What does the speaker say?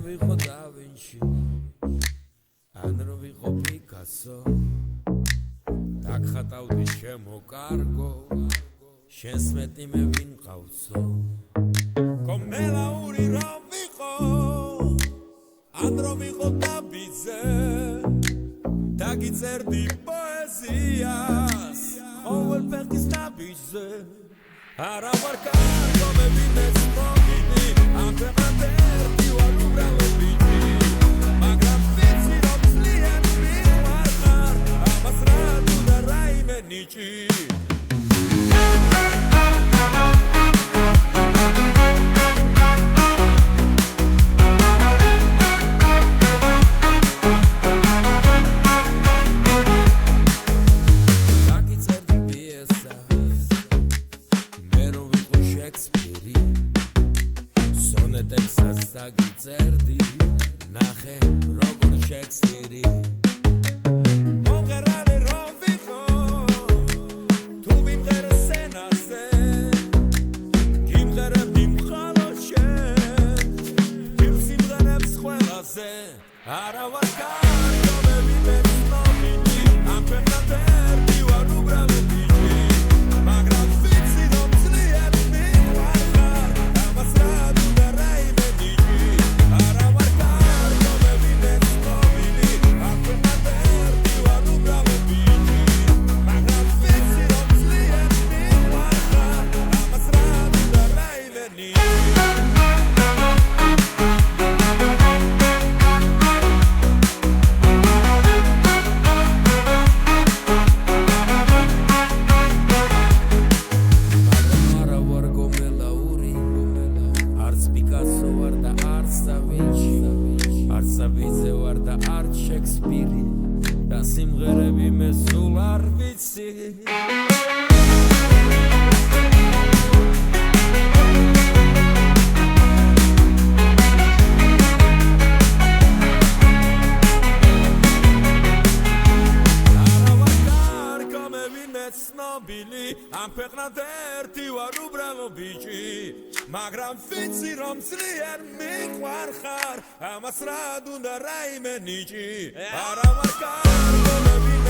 ვიყო დავინჩი ან რომ ვიყო პიკასო დაგხატავდი შემოკარგო შენს მეტი მე ვინ ყავსო კომელაური რომ ვიყო ან რომ ვიყო დაბიძე დაგიწერდი პოეზიას ყოველ ფეხის ნაბიჯზე არა ვარ კარგო მე ვინმეს მოგიდი ამ ქვეყნად ერთი ვარ უბრალო ბიჭი მაგრამ ვიცი რომ ძლიან მიყვარხარ ამას რა თუნდა რაიმე ნიჭი Sagi nache rogor Shakespeare Mongerale roviko tu vimger senase kimger bimkhaloshe kimsimganebs khwelase ara var kargo me vimetsnomini am peknater divar ubravo bichi magram vitsi dom zlier mikhar amas radu darai Arsavize var da art Shakespeare da simღერები მე სულ არ ვიცი ცნობილი ამ ქვეყნად ერთი ვარ უბრალო ბიჭი მაგრამ ვიცი რომ ძლიერ მიყვარხარ ამას რა თუნდა რაიმე ნიჭი არა ვარ კარგო